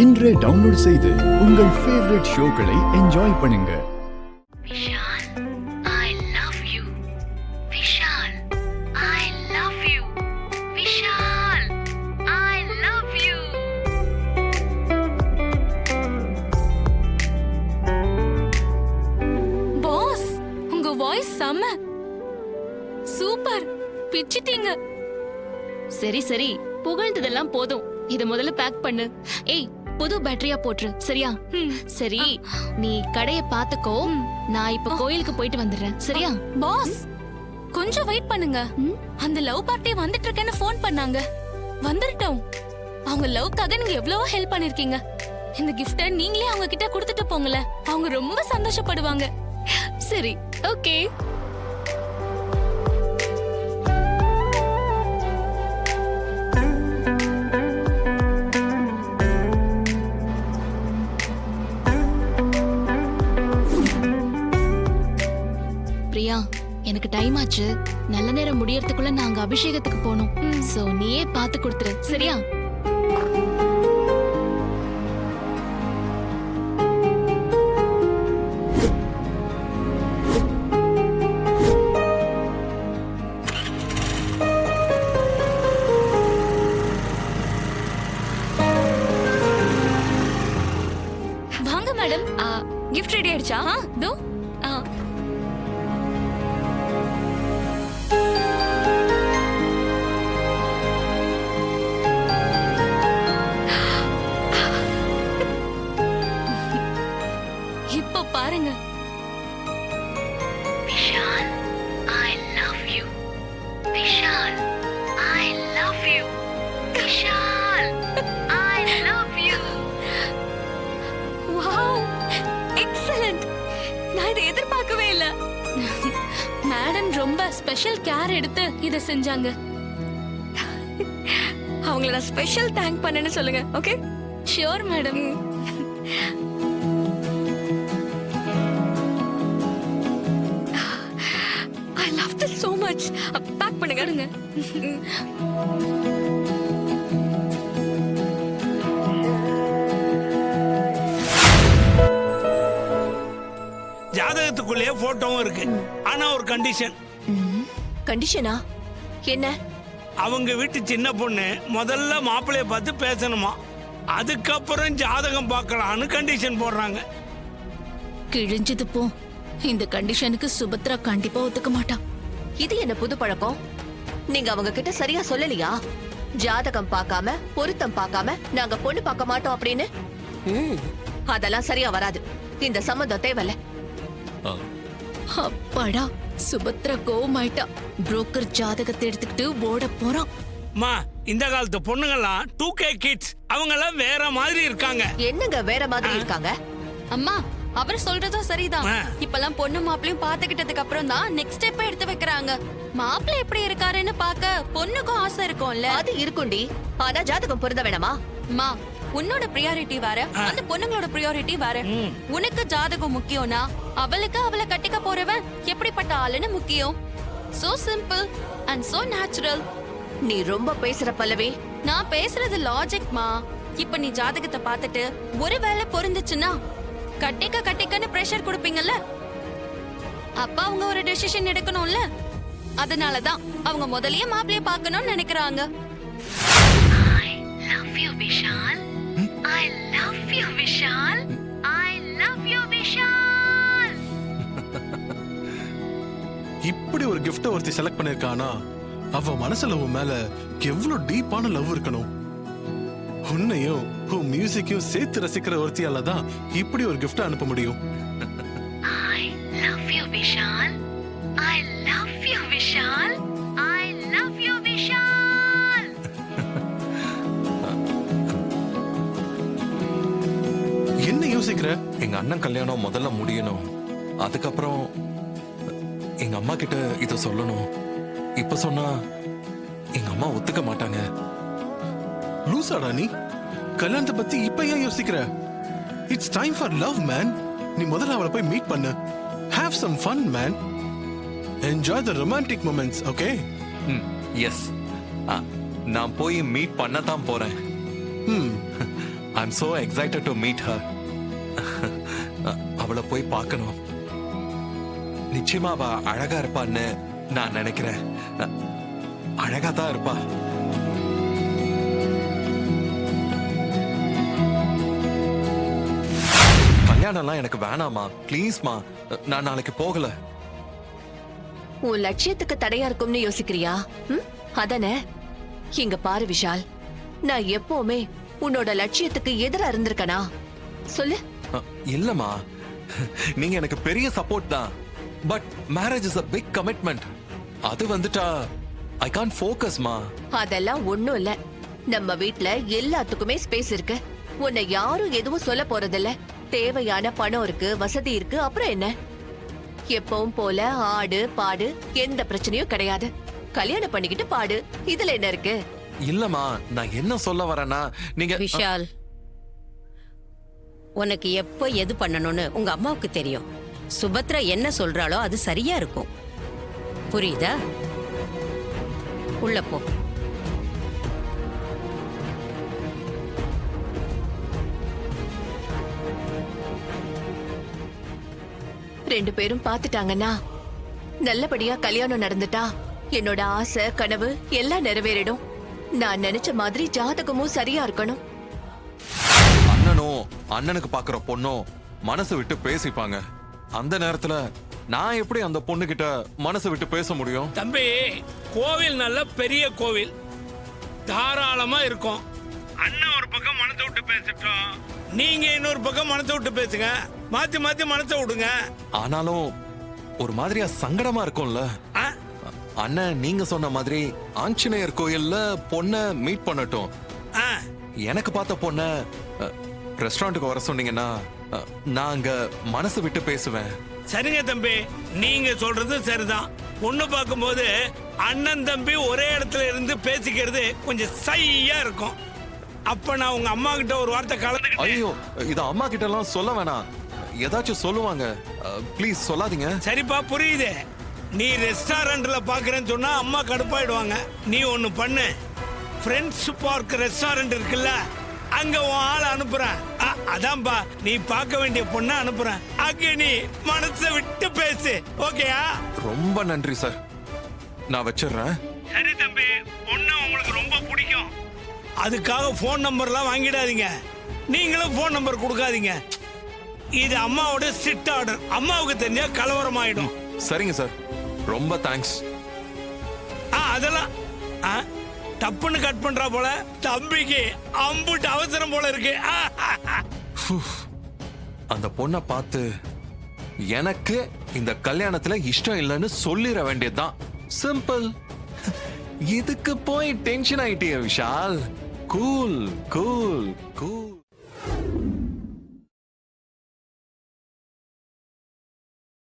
இன்றே டவுன்லோட் செய்து உங்கள் ஃபேவரட் ஷோக்களை என்ஜாய் பண்ணுங்க. Vishal, I love you. Vishal, I love you. Vishal, I love you. Boss, உங்க வாய்ஸ் செம்ம சூப்பர், பிச்சிட்டீங்க. சரி சரி, புகழ்ந்ததெல்லாம் போதும். இத முதல்ல பேக் பண்ணு. ஏய், புது பேட்டரியா போட்டுரு, சரியா? சரி, நீ கடைய பாத்துக்கோ. நான் இப்ப கோயிலுக்கு போயிட்டு வந்துடுறேன், சரியா? பாஸ், கொஞ்சம் வெயிட் பண்ணுங்க. அந்த லவ் பார்ட்டி வந்துட்டு இருக்கேன்னு ஃபோன் பண்ணாங்க. வந்துட்டோம். அவங்க லவ்க்காக நீங்க எவ்வளவோ ஹெல்ப் பண்ணிருக்கீங்க. இந்த கிஃப்ட நீங்களே அவங்க கிட்ட கொடுத்துட்டு போங்கல, அவங்க ரொம்ப சந்தோஷப்படுவாங்க. சரி, ஓகே. பிரியா, எனக்கு டைம் ஆச்சு. நல்ல நேரம் முடியறதுக்குள்ள நாங்க அபிஷேகத்துக்கு போனோம். சோ நீயே பாத்து கொடுத்துரு, சரியா? வாங்க மேடம். கிஃப்ட் ரெடி ஆயிடுச்சா? தோ. இப்ப பாருங்க. Vishal, I love you. Vishal, I love you. Vishal, I love you. Wow, excellent. நான் இதை எதிர்பார்க்கவே இல்ல. மேடம் ரொம்ப ஸ்பெஷல் கேர் எடுத்து இத செஞ்சாங்க. அவங்கள நான் ஸ்பெஷல் தேங்க் பண்ணேன்னு சொல்லுங்க, okay? Sure madam. I love this so much. Pack பண்ணுங்க. ஜாதகத்துக்குள்ளேயே போட்டோவும் இருக்கு. ஆனா ஒரு கண்டிஷன். கண்டிஷனா என்ன? அவங்க வீட்டு சின்ன பொண்ணு முதல்ல மாப்பிள்ளைய பார்த்து பேசணுமா, அதுக்கப்புறம் ஜாதகம் பார்க்கலான்னு கண்டிஷன் போடுறாங்க. கிழிஞ்சது போ. இந்த கண்டிஷனுக்கு சுபத்ரா கண்டிப்பா ஒத்துக்க மாட்டா. இது என்ன புது பழக்கம்? நீங்க அவங்க கிட்ட சரியா சொல்லலையா? ஜாதகம் பார்க்காம பொருத்தம் பார்க்காம நாங்க பொண்ணு பார்க்க மாட்டோம் அப்படின்னு. அதெல்லாம் சரியா வராது. இந்த சம்மந்தம் தேவையில்ல. அப்பாடா, சுபத்ரா கோவமாயிட்டா. புரோக்கர் ஜாதகத்தை எடுத்துக்கிட்டு ஓட போறான். மா, இந்த காலத்து பொண்ணுங்கெல்லாம் 2K கிட்ஸ். அவங்க எல்லாம் வேற மாதிரி இருக்காங்க. என்னங்க வேற மாதிரி இருக்காங்க? அம்மா, அவர் சொல்றதும் சரிதான். இப்பெல்லாம் பொண்ணு மாப்பிளையும் பாத்துக்கிட்டதுக்கு அப்புறம் தான் நெக்ஸ்ட் ஸ்டெப் எடுத்து வைக்கிறாங்க. மாப்பிள்ளை எப்படி இருக்காருன்னு பாக்க பொண்ணுக்கும் ஆசை இருக்கும்ல. அது இருக்குண்டி. ஆனா ஜாதகம் பொருந்த வேணாமா? அம்மா, உன்னோட பிரியாரிட்டி வேற, அந்த பொண்ணுங்களோட பிரியாரிட்டி வேற. உனக்கு ஜாதகம் முக்கியம்னா அவளுக்கு அவளை கட்டிக்க போறவன் எப்படிப்பட்ட ஆளுன்னு முக்கியம். So simple and so natural. நீ ரொம்ப பேசுற பல்லவி. நான் பேசுறது லாஜிக்மா. இப்ப நீ ஜாதகத்தை பார்த்துட்டு ஒருவேளை பொருந்துச்சுன்னா கட்டிக்கன்னு பிரஷர் கொடுப்பீங்கல்ல, அப்ப அவங்க ஒரு டெசிஷன் எடுக்கணும்ல. அதனாலதான் அவங்க முதல்லயே மாப்பிளைய பார்க்கணும்னு நினைக்கிறாங்க. I love you, Vishal. I love you, Vishal. I love you, Vishal. இப்படி ஒரு கிஃப்ட் ஒருத்தி செலக்ட் பண்ணிருக்கானா, அவ மனசுல உன் மேல எவ்வளவு டீப்பான லவ் இருக்கணும். உன்னையும் உன் மியூசிக்கையும் சேர்த்து ரசிக்கிற ஒருத்தியால தான் இப்படி ஒரு கிஃப்ட் அனுப்ப முடியும். I love you, Vishal. I love you, Vishal. I love you, Vishal. என்ன யோசிக்கிற? எங்க அண்ணன் கல்யாணம் முதல்ல முடியணும், அதுக்கப்புறம் எங்க அம்மா கிட்ட இத சொல்லணும். இப்ப சொன்னா எங்க அம்மா ஒத்துக்க மாட்டாங்க. லூசாடா நீ? கல்யாணத்தை பத்தி இப்ப ஏன் யோசிக்கிற? It's time for love man. நீ முதல்ல அவளை போய் மீட் பண்ணு. Have some fun man. Enjoy the romantic moments, okay? Yes, நான் போய் மீட் பண்ண தான் போறேன். I am so excited to meet her. அவளை போய் பார்க்கணும். நிச்சயமா அவ அழகா இருப்பான்னு நான் நினைக்கிறேன். அழகா தான் இருப்பா. கல்யாணம்லாம் எனக்கு வேணாமா, ப்ளீஸ்மா. நான் நாளைக்கு போகல. உன் லட்சியத்துக்கு தடையா இருக்கும்னு யோசிக்கிறியா? அதானே? இங்க பாரு விஷால், நான் எப்பவுமே உன்னோட லட்சியத்துக்கு எதிரா இருந்திருக்கனா? சொல்லு. இல்லம்மா, நீங்க எனக்கு பெரிய சப்போர்ட் தான். But marriage is a big commitment. அது வந்துட்டா ஐ கான்ட் ஃபோக்கஸ்மா. அதெல்லாம் ஒண்ணும் இல்ல. நம்ம வீட்ல எல்லாத்துக்குமே ஸ்பேஸ் இருக்கு. உன்னை யாரும் எதுவும் சொல்ல போறதில்ல. தேவையான பணம் இருக்கு, வசதி இருக்கு. அப்புறம் என்ன? எப்பவும் போல ஆடு பாடு, எந்த பிரச்சனையும் கிடையாது. கல்யாணம் பண்ணிக்கிட்டு பாடு, இதுல என்ன இருக்கு? இல்லம்மா, நான் என்ன சொல்ல வரேன்னா, நீங்க விஷால், உனக்கு எப்போ எது பண்ணணும்னு உங்க அம்மாவுக்கு தெரியும். சுபத்ரா என்ன சொல்றாளோ அது சரியா இருக்கும். புரியுதா? உள்ள போ. ரெண்டு பேரும் பாத்துட்டாங்கன்னா, நல்லபடியா கல்யாணம் நடந்துட்டா என்னோட ஆசை கனவு எல்லாம் நிறைவேறிடும். நான் நினைச்ச மாதிரி ஜாதகமும் சரியா இருக்கணும். அண்ணனும் அண்ணனுக்கு பாக்குற பொண்ணும் மனசு விட்டு பேசிப்பாங்க. அந்த நேரத்துல நான் எப்படி அந்த பொண்ணு கிட்ட மனசு விட்டு பேச முடியும்? தம்பி, கோவில் நல்ல பெரிய கோவில், தாராளமா இருக்கும். அண்ணன் ஒரு பக்கம் மனசை விட்டு பேசட்டும், நீங்க இன்னொரு பக்கம் மனசை விட்டு பேசுங்க. மாத்தி மாத்தி மனசை விடுங்க. ஆனாலும் ஒரு மாதிரியா சங்கடமா இருக்கும்ல. ஆ? அண்ணன் நீங்க சொன்ன மாதிரி ஆஞ்சநேயர் கோயில்ல பொண்ண மீட் பண்ணட்டும். ஆ, எனக்கு பார்த்த பொண்ண ரெஸ்டாரண்ட்டுக்கு வர சொன்னீங்கன்னா நான் அங்க மனசு விட்டு பேசுவேன். சரிங்க தம்பி, நீங்க சொல்றது சரிதான். பொண்ணு பார்க்கும்போது அண்ணன் தம்பி ஒரே இடத்துல இருந்து பேசிக்கிறது கொஞ்சம் சையா இருக்கும். அப்ப நான் உங்க அம்மா கிட்ட ஒரு வார்த்தை கலந்துக்கிட்டேன். ஐயோ, இத அம்மா கிட்ட எல்லாம் சொல்ல வேணாம். ஏதாச்சும் சொல்லுவாங்க. ப்ளீஸ் சொல்லாதீங்க. சரிப்பா, புரியுது. நீ ரெஸ்டாரண்ட்ல பாக்குறேன்னு சொன்னா அம்மா கடுப்பாயிடுவாங்க. நீ ஒண்ணு பண்ணு, ஃப்ரெண்ட்ஸ் பார்க் ரெஸ்டாரண்ட் இருக்குல்ல, அங்க உன் ஆளை அனுப்புறேன். அதான்பா, நீ பார்க்க வேண்டிய பொண்ண அனுப்புறேன். அங்க நீ மனசை விட்டு பேசு. ஓகேயா? ரொம்ப நன்றி சார், நான் வச்சிடுறேன். சரி தம்பி, பொண்ணு உங்களுக்கு ரொம்ப பிடிக்கும். அதுக்காக போன் நம்பர்லாம் வாங்கிடாதீங்க. நீங்களும் போன் நம்பர் கொடுக்காதீங்க. இது அம்மாவோட ஸ்ட்ரிக்ட் ஆர்டர். அம்மாவுக்கு தெரிஞ்சா கலவரம் ஆயிடும். சரிங்க சார், ரொம்ப தேங்க்ஸ். அதெல்லாம் தப்புன்னு கட் பண்றா போல. தம்பிக்கு அம்புட்டு அவசரம் போல இருக்கு. அந்த பொண்ணை பார்த்து எனக்கு இந்த கல்யாணத்துல இஷ்டம் இல்லைன்னு சொல்லிட வேண்டியதுதான். சிம்பிள். இதுக்கு போய் டென்ஷன் ஆயிட்டிய விஷால். Cool cool cool.